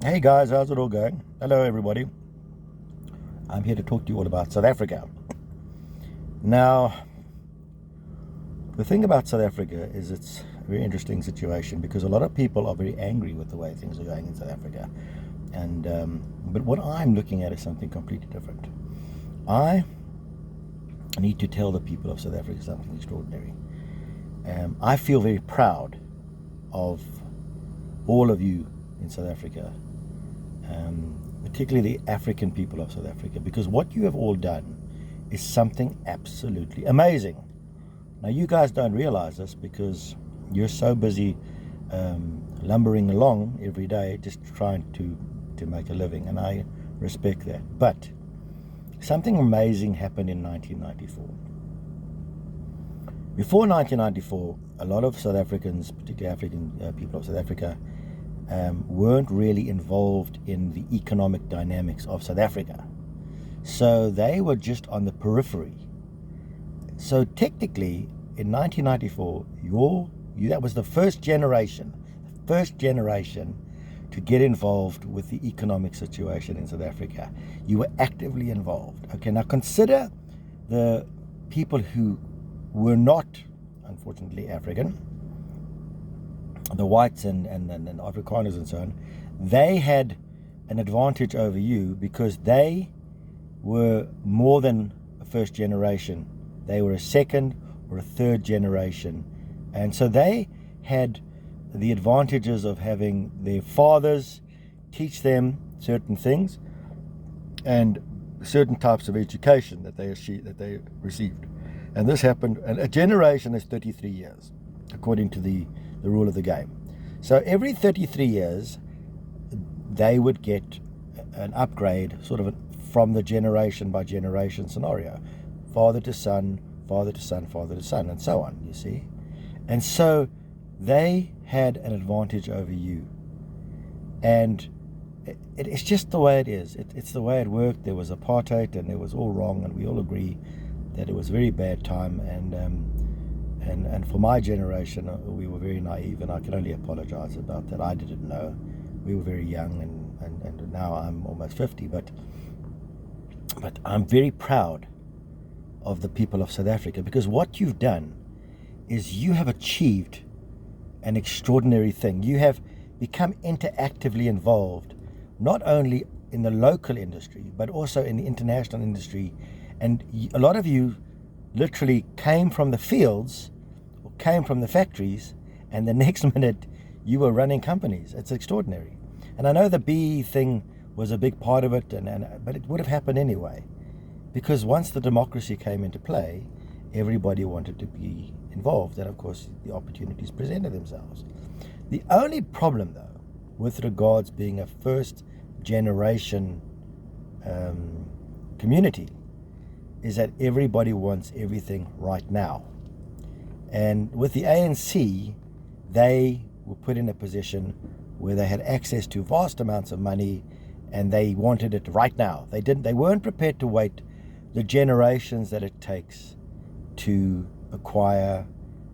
Hey guys, how's it all going? Hello everybody. I'm here to talk to you all about South Africa. Now, the thing about South Africa is it's a very interesting situation because a lot of people are very angry with the way things are going in South Africa. But what I'm looking at is something completely different. I need to tell the people of South Africa something extraordinary. I feel very proud of all of you in South Africa, particularly the African people of South Africa, because what you have all done is something absolutely amazing. Now, you guys don't realize this because you're so busy lumbering along every day just trying to make a living, and I respect that. But something amazing happened in 1994. Before 1994, a lot of South Africans, particularly African people of South Africa, weren't really involved in the economic dynamics of South Africa. So they were just on the periphery. So technically, in 1994, that was the first generation to get involved with the economic situation in South Africa. You were actively involved. Okay, now consider the people who were not, unfortunately, African, the whites and Afrikaners and so on. They had an advantage over you because they were more than a first generation. They were a second or a third generation. And so they had the advantages of having their fathers teach them certain things and certain types of education that they received. And this happened, and a generation is 33 years, according to the rule of the game. So every 33 years, they would get an upgrade, sort of from the generation by generation scenario. Father to son, father to son, father to son, and so on, you see. And so they had an advantage over you. And it's just the way it is. It's the way it worked. There was apartheid, and it was all wrong, and we all agree that it was a very bad time. And for my generation, we were very naive, and I can only apologize about that. I didn't know. We were very young, and now I'm almost 50. But I'm very proud of the people of South Africa, because what you've done is you have achieved an extraordinary thing. You have become interactively involved, not only in the local industry, but also in the international industry. And a lot of you literally came from the fields, or came from the factories, and the next minute you were running companies. It's extraordinary. And I know the BE thing was a big part of it, but it would have happened anyway, because once the democracy came into play, everybody wanted to be involved, and of course the opportunities presented themselves. The only problem, though, with regards being a first generation community, is that everybody wants everything right now. And with the ANC, they were put in a position where they had access to vast amounts of money, and they wanted it right now. They weren't prepared to wait the generations that it takes to acquire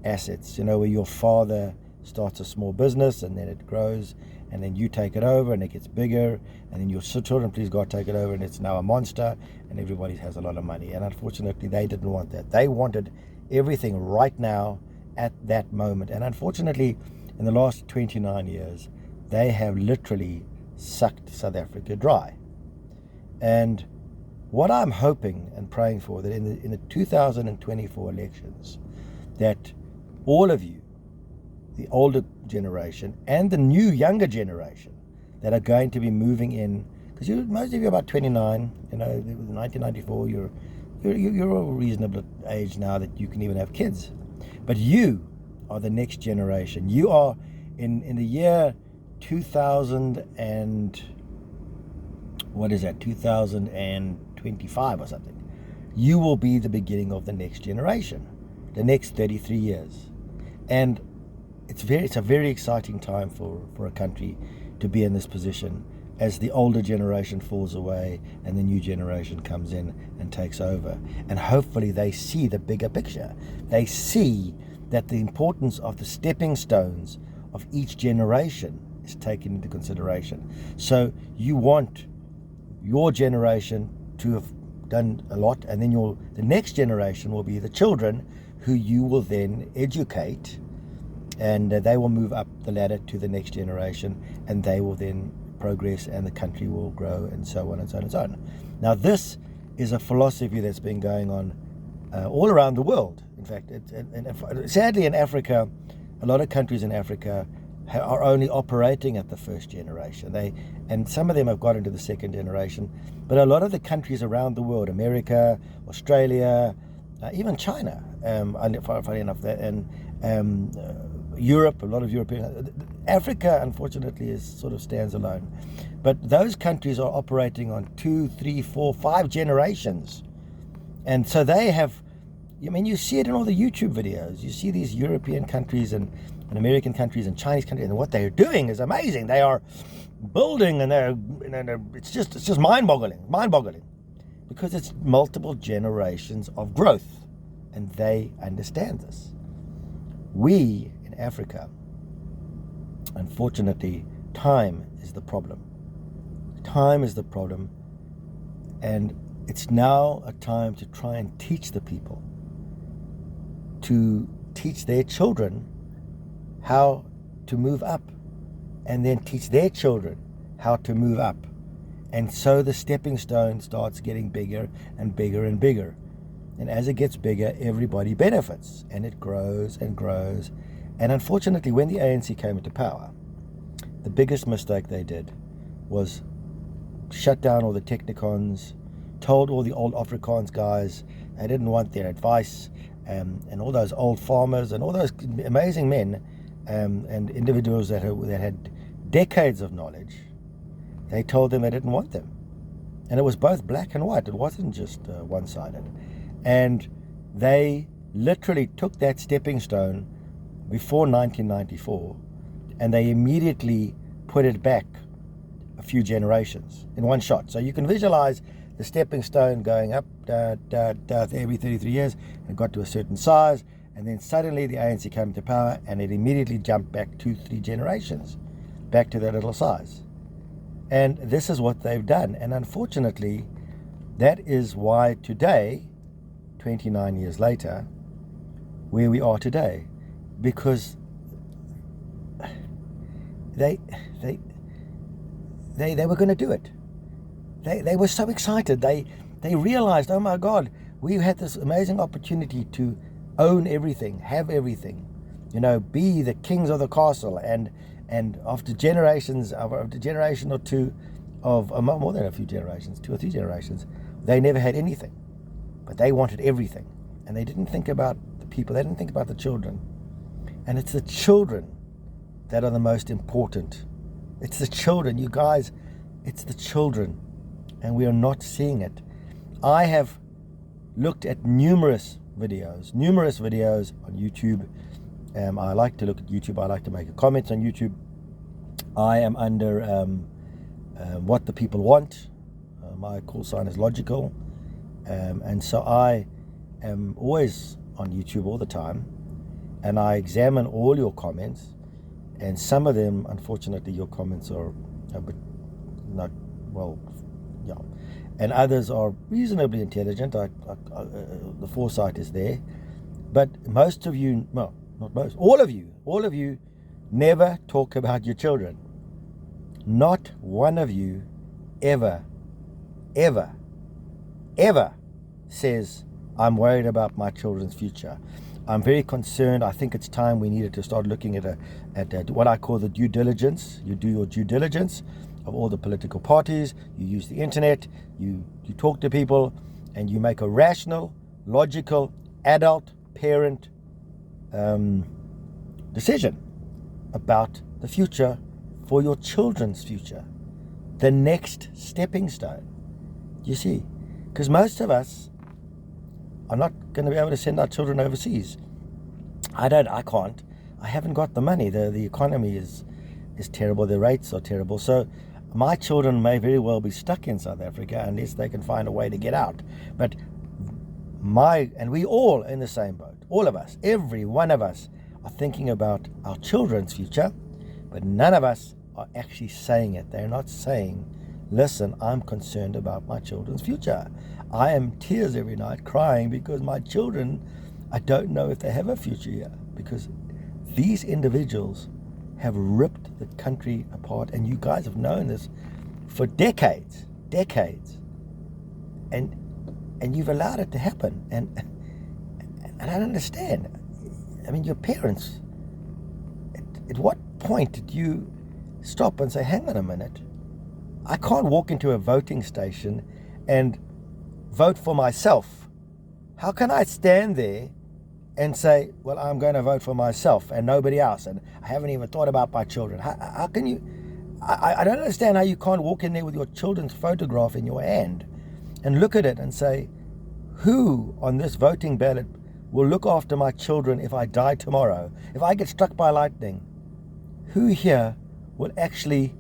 assets. You know, where your father starts a small business and then it grows, and then you take it over and it gets bigger, and then your children, please God, take it over, and it's now a monster, and everybody has a lot of money. And unfortunately, they didn't want that. They wanted everything right now at that moment. And unfortunately, in the last 29 years, they have literally sucked South Africa dry. And what I'm hoping and praying for, that in the 2024 elections, that all of you, the older generation and the new younger generation that are going to be moving in, because most of you are about 29, you know, 1994, you're a reasonable age now that you can even have kids. But you are the next generation. You are in the year 2000 and what is that, 2025 or something. You will be the beginning of the next generation, the next 33 years. And it's a very exciting time for a country to be in this position, as the older generation falls away and the new generation comes in and takes over. And hopefully they see the bigger picture. They see that the importance of the stepping stones of each generation is taken into consideration. So you want your generation to have done a lot, and then the next generation will be the children who you will then educate, and they will move up the ladder to the next generation, and they will then progress, and the country will grow, and so on and so on and so on. Now, this is a philosophy that's been going on all around the world. In fact, sadly in Africa, a lot of countries in Africa are only operating at the first generation. And some of them have got into the second generation, but a lot of the countries around the world, America, Australia, even China, funny enough, and Europe, a lot of European, Africa, unfortunately, sort of stands alone. But those countries are operating on 2, 3, 4, 5 generations. And so they have, I mean, you see it in all the YouTube videos. You see these European countries and American countries and Chinese countries, and what they're doing is amazing. They are building, and it's just mind-boggling, because it's multiple generations of growth, and they understand this. We in Africa, unfortunately, time is the problem. Time is the problem, and it's now a time to try and teach the people, to teach their children how to move up, and then teach their children how to move up. And so the stepping stone starts getting bigger and bigger and bigger. And as it gets bigger, everybody benefits, and it grows and grows. And unfortunately, when the ANC came into power, the biggest mistake they did was shut down all the technicons, told all the old Afrikaans guys they didn't want their advice, and all those old farmers and all those amazing men and individuals that had decades of knowledge, they told them they didn't want them. And it was both black and white. It wasn't just one-sided. And they literally took that stepping stone before 1994, and they immediately put it back a few generations in one shot. So you can visualize the stepping stone going up every 33 years, and it got to a certain size, and then suddenly the ANC came to power, and it immediately jumped back 2-3 generations back to that little size. And this is what they've done. And unfortunately, that is why today, 29 years later, where we are today, because they were going to do it. They were so excited. They realized, oh my God, we had this amazing opportunity to own everything, have everything, be the kings of the castle. And after generation or two of more than a few generations, 2 or 3 generations, they never had anything, but they wanted everything. And they didn't think about the people. They didn't think about the children. And it's the children that are the most important. It's the children, you guys, it's the children. And we are not seeing it. I have looked at numerous videos on YouTube. I like to look at YouTube. I like to make comments on YouTube. I am under What the People Want. My call sign is Logical. And so I am always on YouTube all the time. And I examine all your comments. And some of them, unfortunately, your comments are a bit not, well, yeah. And others are reasonably intelligent. The foresight is there. But most of you, well, not most, all of you never talk about your children. Not one of you ever says, I'm worried about my children's future. I'm very concerned. I think it's time we needed to start looking at what I call the due diligence. You do your due diligence of all the political parties. You use the internet. You talk to people, and you make a rational, logical, adult parent decision about the future for your children's future, the next stepping stone. You see, because most of us are not going to be able to send our children overseas. I can't. I haven't got the money. The economy is terrible. The rates are terrible. So my children may very well be stuck in South Africa unless they can find a way to get out. But we all in the same boat. All of us, every one of us, are thinking about our children's future, but none of us are actually saying it. They're not saying, listen, I'm concerned about my children's future. I am tears every night crying because my children, I don't know if they have a future here, because these individuals have ripped the country apart, and you guys have known this for decades, and you've allowed it to happen, and I don't understand. I mean, your parents, at what point did you stop and say, hang on a minute, I can't walk into a voting station and vote for myself? How can I stand there and say, well, I'm going to vote for myself and nobody else, and I haven't even thought about my children? How can you? I don't understand how you can't walk in there with your children's photograph in your hand and look at it and say, who on this voting ballot will look after my children if I die tomorrow? If I get struck by lightning, who here will actually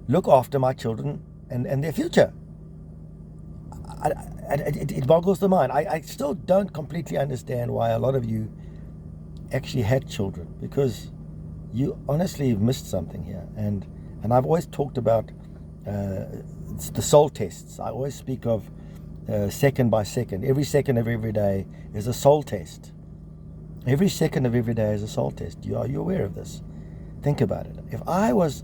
look after my children and their future? It boggles the mind. I still don't completely understand why a lot of you actually had children, because you honestly missed something here. And I've always talked about the soul tests. I always speak of second by second. Every second of every day is a soul test. Every second of every day is a soul test. Are you aware of this? Think about it. If I was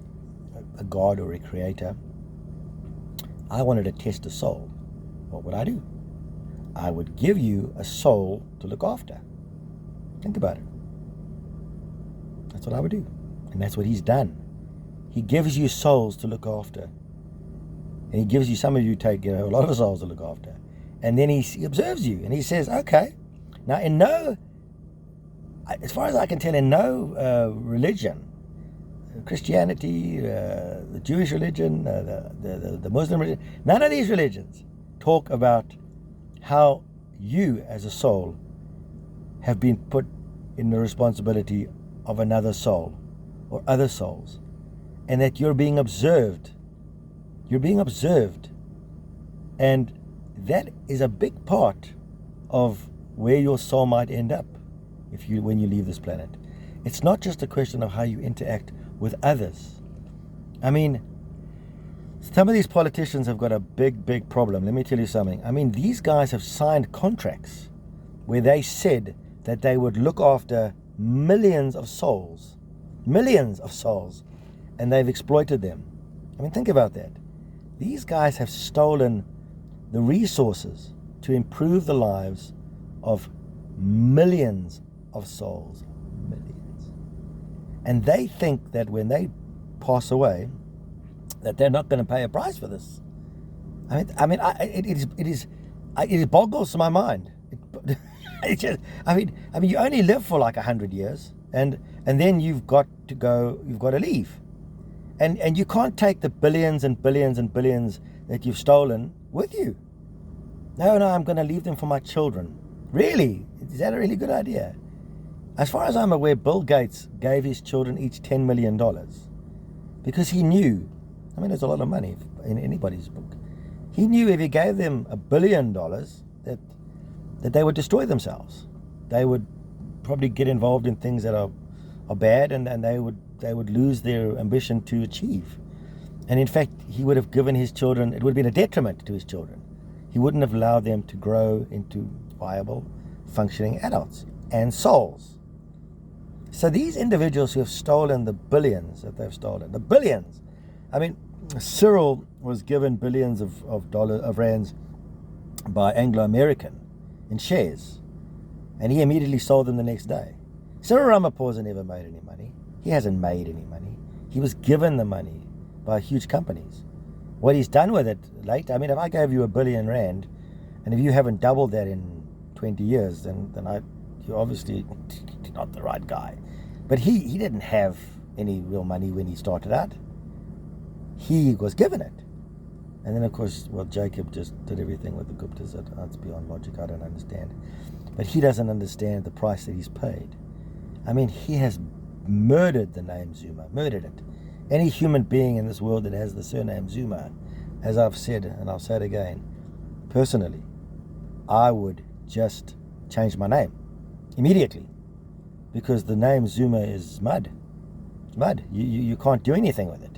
a god or a creator, I wanted to test a soul, what would I do? I would give you a soul to look after. Think about it. That's what I would do. And that's what he's done. He gives you souls to look after. And he gives you, some of you take a lot of souls to look after. And then he observes you and he says, okay, now as far as I can tell, in no religion, Christianity, the Jewish religion, the Muslim religion, none of these religions talk about how you as a soul have been put in the responsibility of another soul or other souls, and that you're being observed. You're being observed. And that is a big part of where your soul might end up when you leave this planet. It's not just a question of how you interact with others. I mean, some of these politicians have got a big problem. Let me tell you something. I mean, these guys have signed contracts where they said that they would look after millions of souls, and they've exploited them. I mean, think about that. These guys have stolen the resources to improve the lives of millions of souls. Millions. And they think that when they pass away, that they're not going to pay a price for this. It boggles my mind. You only live for like 100 years, and then you've got to leave. And you can't take the billions and billions and billions that you've stolen with you. No, I'm going to leave them for my children. Really? Is that a really good idea? As far as I'm aware, Bill Gates gave his children each $10 million because he knew, there's a lot of money in anybody's book. He knew if he gave them $1 billion that they would destroy themselves. They would probably get involved in things that are bad, and they would lose their ambition to achieve. And in fact, he would have given his children, it would have been a detriment to his children. He wouldn't have allowed them to grow into viable, functioning adults and souls. So these individuals who have stolen the billions that they've stolen, the billions. Cyril was given billions of rands by Anglo-American in shares, and he immediately sold them the next day. Cyril Ramaphosa never made any money. He hasn't made any money. He was given the money by huge companies. What he's done with it late, if I gave you R1 billion, and if you haven't doubled that in 20 years, then you're obviously not the right guy. But he didn't have any real money when he started out. He was given it. And then, of course, Jacob just did everything with the Guptas. That's beyond logic. I don't understand. But he doesn't understand the price that he's paid. He has murdered the name Zuma, murdered it. Any human being in this world that has the surname Zuma, as I've said, and I'll say it again, personally, I would just change my name immediately, because the name Zuma is mud. It's mud. You can't do anything with it.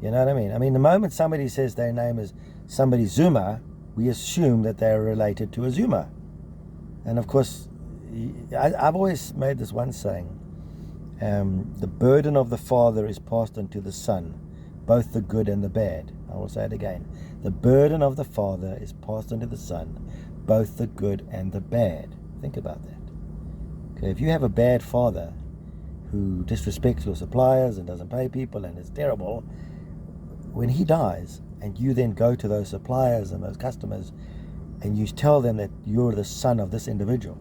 You know what I mean? I mean, the moment somebody says their name is somebody Zuma, we assume that they're related to a Zuma. And of course, I've always made this one saying, the burden of the father is passed on to the son, both the good and the bad. I will say it again. The burden of the father is passed on to the son, both the good and the bad. Think about that. Okay, if you have a bad father who disrespects your suppliers and doesn't pay people and is terrible, when he dies and you then go to those suppliers and those customers and you tell them that you're the son of this individual,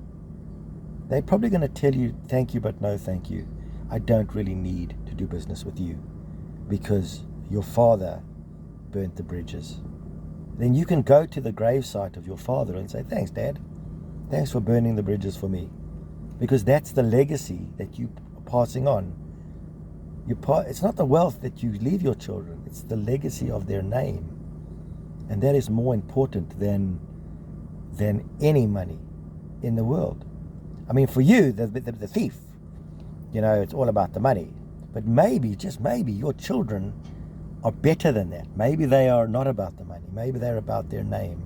they're probably going to tell you, thank you, but no thank you. I don't really need to do business with you because your father burnt the bridges. Then you can go to the gravesite of your father and say, thanks, Dad. Thanks for burning the bridges for me. Because that's the legacy that you are passing on. It's not the wealth that you leave your children. It's the legacy of their name. And that is more important than any money in the world. I mean, for you, the thief, it's all about the money. But maybe, just maybe, your children are better than that. Maybe they are not about the money. Maybe they're about their name.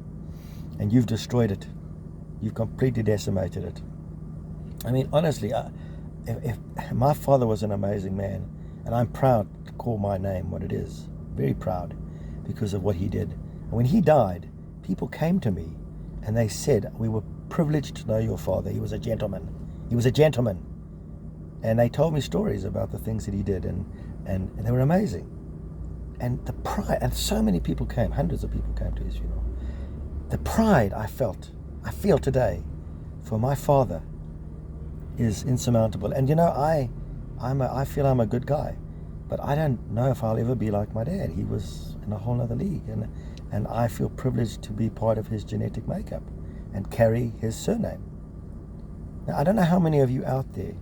And you've destroyed it. You've completely decimated it. I mean, honestly, if my father was an amazing man, and I'm proud to call my name what it is, very proud, because of what he did. And when he died, people came to me and they said, we were privileged to know your father. He was a gentleman. He was a gentleman. And they told me stories about the things that he did, and they were amazing. And the pride, and so many people came, hundreds of people came to his funeral. The pride I feel today for my father is insurmountable. And I feel I'm a good guy, but I don't know if I'll ever be like my dad. He was in a whole other league, and I feel privileged to be part of his genetic makeup and carry his surname. Now, I don't know how many of you out there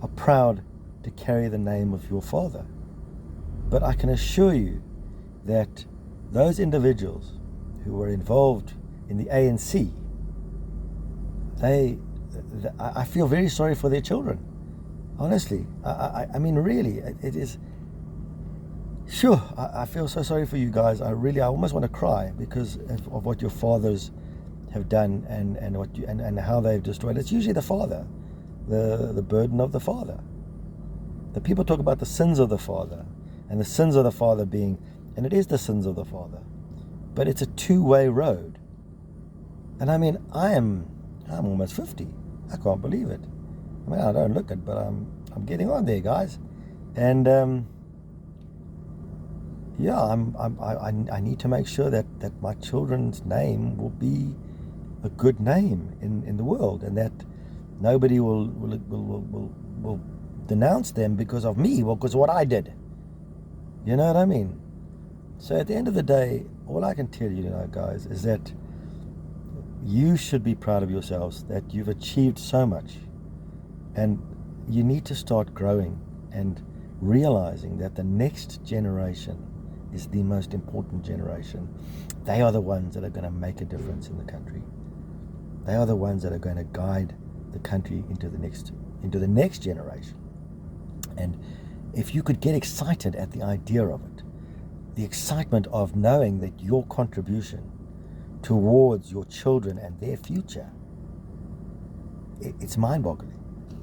are proud to carry the name of your father, but I can assure you that those individuals who were involved in the ANC, I feel very sorry for their children. Honestly, I mean, really, it is. Sure, I feel so sorry for you guys. I almost want to cry because of what your fathers have done and how they've destroyed. It's usually the father, the burden of the father. The people talk about the sins of the father, and the sins of the father being, and it is the sins of the father, but it's a two-way road. And I mean, I'm almost 50. I can't believe it. I mean, I don't look it, but I'm getting on there, guys. And I need to make sure that my children's name will be a good name in the world, and that nobody will denounce them because of me, because of what I did. You know what I mean? So at the end of the day, all I can tell you, guys, is that you should be proud of yourselves, that you've achieved so much. And you need to start growing and realizing that the next generation is the most important generation. They are the ones that are going to make a difference in the country. They are the ones that are going to guide the country into the next generation. And if you could get excited at the idea of it, the excitement of knowing that your contribution towards your children and their future, it's mind-boggling.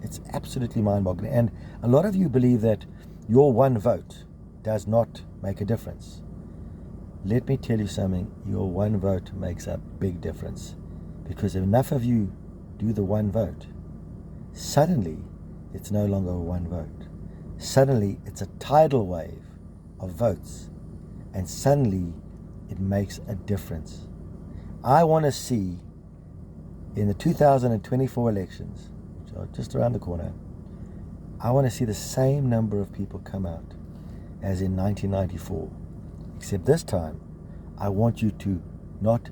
It's absolutely mind-boggling. And a lot of you believe that your one vote does not make a difference. Let me tell you something. Your one vote makes a big difference. Because if enough of you do the one vote, suddenly it's no longer a one vote. Suddenly it's a tidal wave of votes. And suddenly it makes a difference. I want to see in the 2024 elections, which are just around the corner, I want to see the same number of people come out as in 1994. Except this time, I want you to not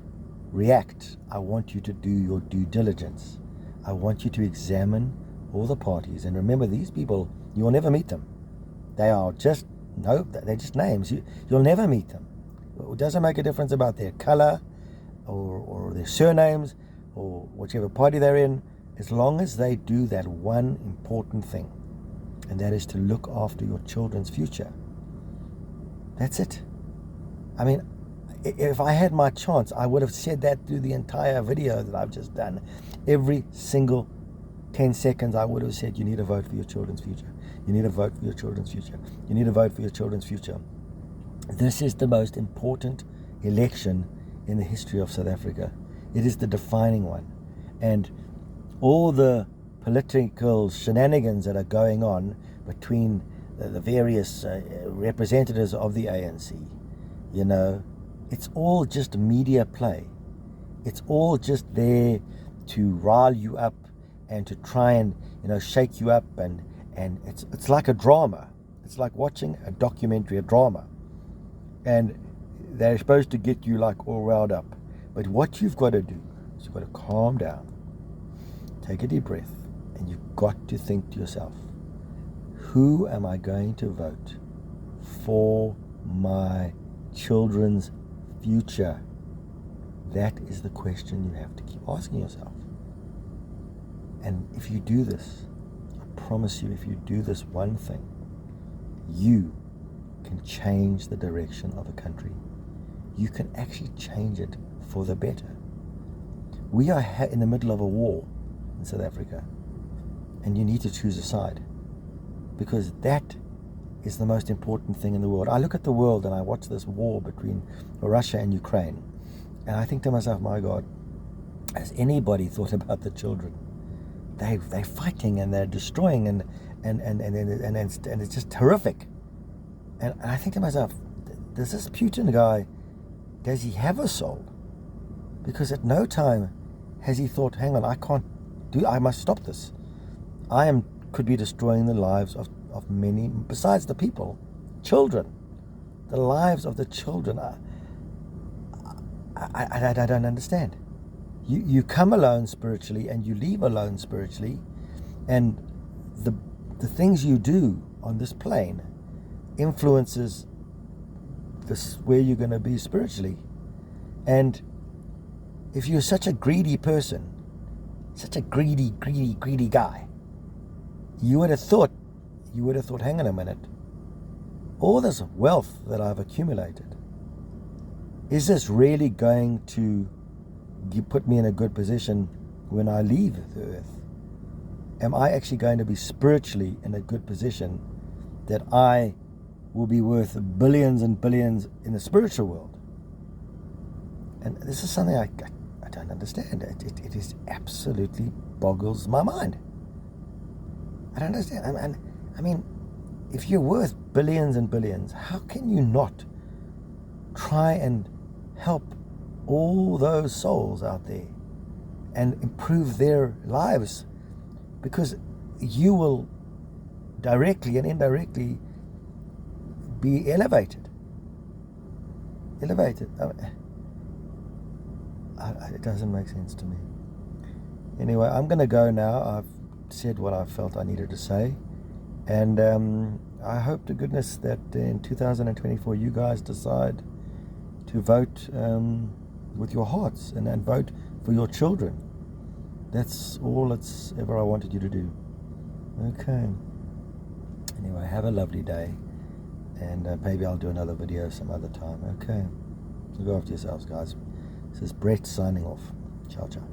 react. I want you to do your due diligence. I want you to examine all the parties. And remember, these people, you'll never meet them. They're just names. You'll never meet them. It doesn't make a difference about their color or their surnames or whichever party they're in, as long as they do that one important thing, and that is to look after your children's future. That's it. I mean, if I had my chance, I would have said that through the entire video that I've just done. Every single 10 seconds, I would have said, you need to vote for your children's future. You need to vote for your children's future. You need to vote for your children's future. This is the most important election in the history of South Africa. It is the defining one. And all the political shenanigans that are going on between the various representatives of the ANC, you know, it's all just media play. It's all just there to rile you up and to try and, you know, shake you up, and it's like a drama. It's like watching a documentary, a drama. And they're supposed to get you like all riled up. But what you've got to do is you've got to calm down, take a deep breath, and you've got to think to yourself, who am I going to vote for my children's future? That is the question you have to keep asking yourself. And if you do this, I promise you, if you do this one thing, you can change the direction of a country. You can actually change it for the better. We are in the middle of a war in South Africa, and you need to choose a side, because that is the most important thing in the world. I look at the world and I watch this war between Russia and Ukraine, and I think to myself, my God, has anybody thought about the children? They're fighting and they're destroying, and it's just horrific. And I think to myself, does this Putin guy, does he have a soul? Because at no time has he thought, hang on, I must stop this. Could be destroying the lives of many, besides the people, children. The lives of the children. I don't understand. You come alone spiritually and you leave alone spiritually, and the things you do on this plane influences this where you're going to be spiritually. And if you're such a greedy person, such a greedy guy, you would have thought, hang on a minute, all this wealth that I've accumulated, is this really going to put me in a good position when I leave the earth? Am I actually going to be spiritually in a good position that I will be worth billions and billions in the spiritual world? And this is something I don't understand. It is absolutely boggles my mind. I don't understand. I mean, if you're worth billions and billions, how can you not try and help all those souls out there and improve their lives? Because you will directly and indirectly be elevated. It doesn't make sense to me. Anyway, I'm going to go now. I've said what I felt I needed to say, and I hope to goodness that in 2024 you guys decide to vote with your hearts and vote for your children. That's all it's ever I wanted you to do. Okay. Anyway, have a lovely day, and maybe I'll do another video some other time. Okay. So go after yourselves, guys. This is Brett signing off. Ciao, ciao.